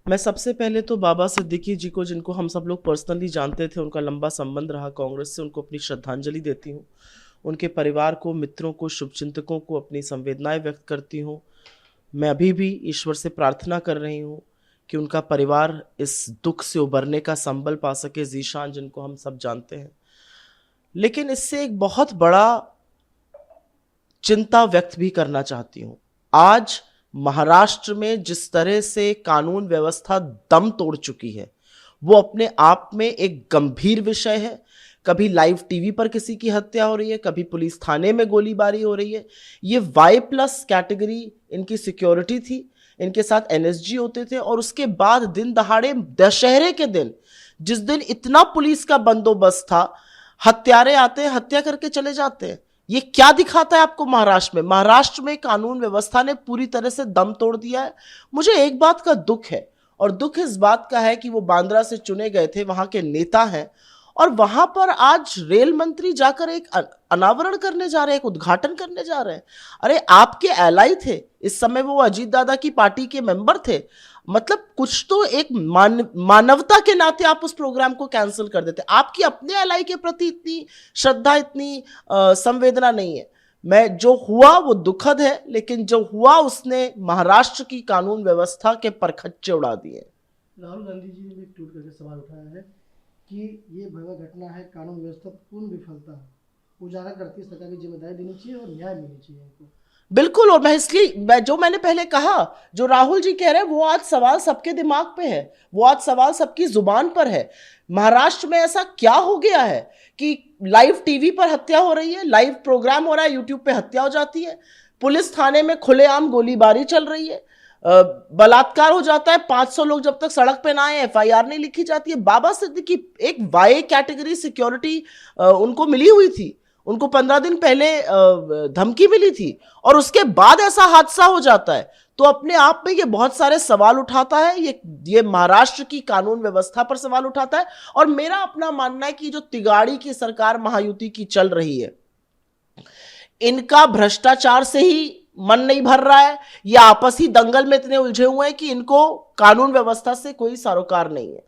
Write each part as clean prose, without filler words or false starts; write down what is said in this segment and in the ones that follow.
मैं सबसे पहले तो बाबा सिद्दीकी जी को, जिनको हम सब लोग पर्सनली जानते थे, उनका लंबा संबंध रहा कांग्रेस से, उनको अपनी श्रद्धांजलि देती हूँ। उनके परिवार को, मित्रों को, शुभचिंतकों को अपनी संवेदनाएं व्यक्त करती हूँ। मैं अभी भी ईश्वर से प्रार्थना कर रही हूँ कि उनका परिवार इस दुख से उबरने का संबल पा सके, जीशान जिनको हम सब जानते हैं। लेकिन इससे एक बहुत बड़ा चिंता व्यक्त भी करना चाहती हूँ। आज महाराष्ट्र में जिस तरह से कानून व्यवस्था दम तोड़ चुकी है, वो अपने आप में एक गंभीर विषय है। कभी लाइव टीवी पर किसी की हत्या हो रही है, कभी पुलिस थाने में गोलीबारी हो रही है। ये Y+ कैटेगरी इनकी सिक्योरिटी थी, इनके साथ NSG होते थे, और उसके बाद दिन दहाड़े दशहरे के दिन, जिस दिन इतना पुलिस का बंदोबस्त था, हत्यारे आते हैं, हत्या करके चले जाते हैं। ये क्या दिखाता है आपको महाराष्ट्र में कानून व्यवस्था ने पूरी तरह से दम तोड़ दिया है। मुझे एक बात का दुख है, और दुख इस बात का है कि वो बांद्रा से चुने गए थे, वहां के नेता हैं, और वहां पर आज रेल मंत्री जाकर एक अनावरण करने जा रहे हैं, एक उद्घाटन करने जा रहे हैं। अरे आपके एलाई थे, इस समय वो अजीत दादा की पार्टी के मेंबर थे। मतलब कुछ तो एक मानवता के नाते आप उस प्रोग्राम को कैंसिल कर देते। आपकी अपने एलाई के प्रति इतनी श्रद्धा, इतनी संवेदना नहीं है। मैं जो हुआ वो दुखद है, लेकिन जो हुआ उसने महाराष्ट्र की कानून व्यवस्था के परखच्चे उड़ा दिए। राहुल गांधी जी ने भी एक ट्वीट करके सवाल उठाया है कि ये भयावह घटना है, कानून व्यवस्था पूर्ण विफलता है, उजागर करती है, सरकार की जिम्मेदारी लेनी चाहिए और न्याय मिलनी चाहिए इनको। बिल्कुल, और जो मैंने पहले कहा, जो राहुल जी कह रहे हैं, वो आज सवाल सबके दिमाग पे है, वो आज सवाल सबकी जुबान पर है। महाराष्ट्र में ऐसा क्या हो गया है कि लाइव टीवी पर हत्या हो रही है, लाइव प्रोग्राम हो रहा है, यूट्यूब पे हत्या हो जाती है, पुलिस थाने में खुलेआम गोलीबारी चल रही है, बलात्कार हो जाता है, 500 लोग जब तक सड़क पे ना आए FIR नहीं लिखी जाती है। बाबा सिद्दीकी एक Y कैटेगरी सिक्योरिटी उनको मिली हुई थी, उनको 15 दिन पहले धमकी मिली थी, और उसके बाद ऐसा हादसा हो जाता है। तो अपने आप में ये बहुत सारे सवाल उठाता है, ये महाराष्ट्र की कानून व्यवस्था पर सवाल उठाता है। और मेरा अपना मानना है कि जो तिगाड़ी की सरकार महायुति की चल रही है, इनका भ्रष्टाचार से ही मन नहीं भर रहा है, या आपसी दंगल में इतने उलझे हुए हैं कि इनको कानून व्यवस्था से कोई सरोकार नहीं है।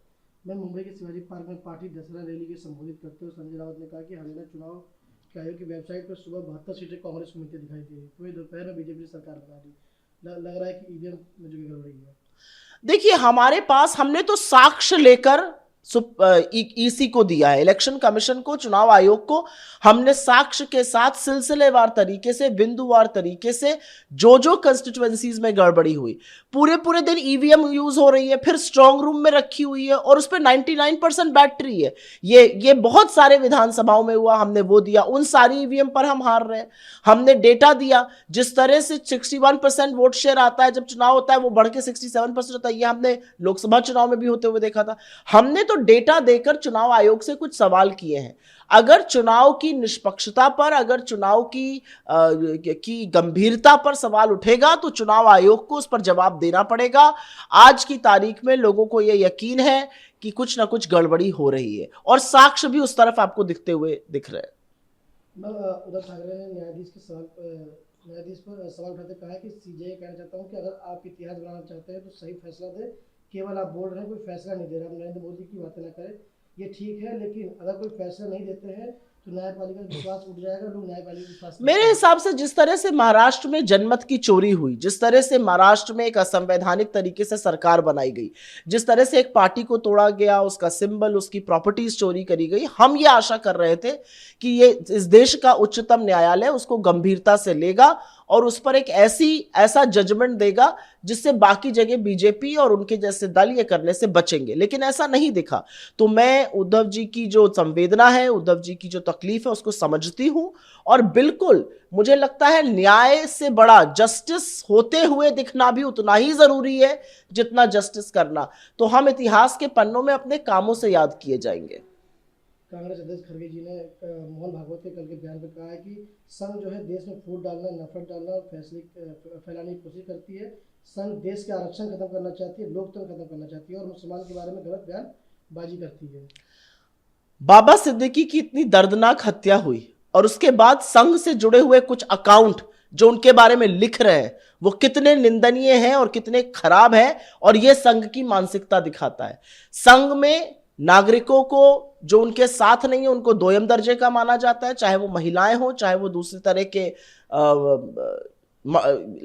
मैं मुंबई के शिवाजी पार्क में पार्टी दशहरा रैली के संबोधित करते हुए संजय राउत ने कहा कि हरियाणा चुनाव आयोग की वेबसाइट पर सुबह 72 सीटें कांग्रेस को मिलती दिखाई दी, वही दोपहर में बीजेपी सरकार बना दी। लग रहा है कि ईवीएम में जो गड़बड़ी है। देखिए, हमारे पास, हमने तो साक्ष्य लेकर EC को दिया है, इलेक्शन कमीशन को, चुनाव आयोग को। हमने साक्ष्य के साथ सिलसिलेवार तरीके से, बिंदुवार तरीके से, जो कंस्टिट्यूएंसीज में गड़बड़ी हुई, पूरे दिन EVM यूज हो रही है, फिर स्ट्रांग रूम में रखी हुई है, और उस पर 99% बैटरी है। ये बहुत सारे विधानसभाओं में हुआ, हमने वो दिया। उन सारी EVM पर हम हार रहे हैं। हमने डेटा दिया, जिस तरह से 61% वोट शेयर आता है जब चुनाव होता है, वो बढ़ के 67% होता है। ये हमने लोकसभा चुनाव में भी होते हुए देखा था। हमने तो डेटा देकर चुनाव आयोग से कुछ सवाल किए हैं। अगर चुनाव की निष्पक्षता पर, अगर चुनाव की गंभीरता पर सवाल उठेगा, तो चुनाव आयोग को उस पर जवाब देना पड़ेगा। आज की तारीख में लोगों को यह यकीन है कि कुछ ना कुछ गड़बड़ी हो रही है, और साक्ष्य भी उस तरफ आपको दिखते हुए दिख रहे हैं। उद्धव ठाकरे ने न्यायाधीश पर सवाल उठाते कहा है कि CJI कहना चाहता हूं कि अगर आप इतिहास बनाना चाहते हैं तो सही फैसला दें, केवल आप बोल रहे हैं, कोई फैसला नहीं दे रहे। आप नरेंद्र मोदी की बातें ना करें, ये ठीक है, लेकिन अगर कोई फैसला नहीं देते हैं तो न्यायपालिका का विश्वास उठ जाएगा, लोग न्यायपालिका विश्वास। मेरे हिसाब से जिस तरह से महाराष्ट्र में जनमत की चोरी हुई, जिस तरह से महाराष्ट्र में एक असंवैधानिक तरीके से सरकार बनाई गई, जिस तरह से एक पार्टी को तोड़ा गया, उसका सिंबल, उसकी प्रॉपर्टीज चोरी करी गई, हम ये आशा कर रहे थे कि ये इस देश का उच्चतम न्यायालय उसको गंभीरता से लेगा और उस पर एक ऐसा जजमेंट देगा जिससे बाकी जगह बीजेपी और उनके जैसे दल ये करने से बचेंगे। लेकिन ऐसा नहीं दिखा। तो मैं उद्धव जी की जो संवेदना है, उद्धव जी की जो तकलीफ है, उसको समझती हूं। और बिल्कुल मुझे लगता है न्याय से बड़ा जस्टिस होते हुए दिखना भी उतना ही जरूरी है जितना जस्टिस करना। तो हम इतिहास के पन्नों में अपने कामों से याद किए जाएंगे। कांग्रेस अध्यक्ष खड़गे जी ने मोहन भागवत के कल के बयान में कहा है कि संघ जो है देश में फूट डालना, नफरत डालना और फैलाने की कोशिश करती है। संघ देश के आरक्षण खत्म करना चाहती है, लोकतंत्र खत्म करना चाहती है और मुसलमान के बारे में गलत बयानबाजी करती है। बाबा सिद्दीकी की इतनी दर्दनाक हत्या हुई और उसके बाद संघ से जुड़े हुए कुछ अकाउंट जो उनके बारे में लिख रहे हैं वो कितने निंदनीय हैं और कितने खराब हैं, और ये संघ की मानसिकता दिखाता है। संघ में नागरिकों को जो उनके साथ नहीं है उनको दोयम दर्जे का माना जाता है, चाहे वो महिलाएं हो, चाहे वो दूसरे तरह के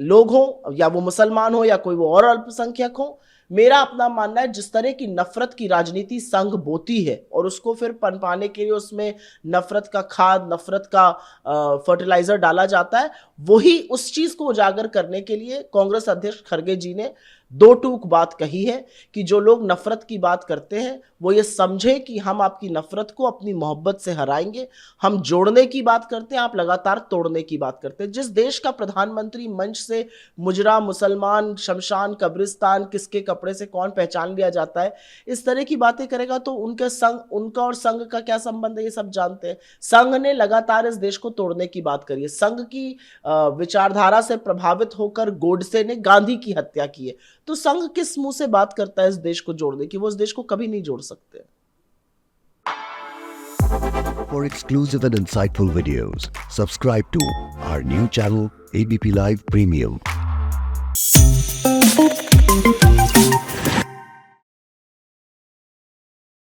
लोग हो, या वो मुसलमान हो, या कोई वो और अल्पसंख्यक हो। मेरा अपना मानना है जिस तरह की नफरत की राजनीति संघ बोती है और उसको फिर पनपाने के लिए उसमें नफरत का खाद, नफरत का फर्टिलाइजर डाला जाता है, वही उस चीज को उजागर करने के लिए कांग्रेस अध्यक्ष खड़गे जी ने दो टूक बात कही है कि जो लोग नफरत की बात करते हैं वो ये समझे कि हम आपकी नफरत को अपनी मोहब्बत से हराएंगे। हम जोड़ने की बात करते हैं, आप लगातार तोड़ने की बात करते हैं। जिस देश का प्रधानमंत्री मंच से मुजरा, मुसलमान, शमशान, कब्रिस्तान, किसके कपड़े से कौन पहचान लिया जाता है, इस तरह की बातें करेगा तो उनका और संघ का क्या संबंध है, ये सब जानते हैं। संघ ने लगातार इस देश को तोड़ने की बात करी है। संघ की विचारधारा से प्रभावित होकर गोडसे ने गांधी की हत्या की है, तो संघ किस मुंह से बात करता है इस देश को जोड़ने की? वो इस देश को कभी नहीं जोड़ सकते। For exclusive and insightful videos, subscribe to our new channel ABP Live Premium.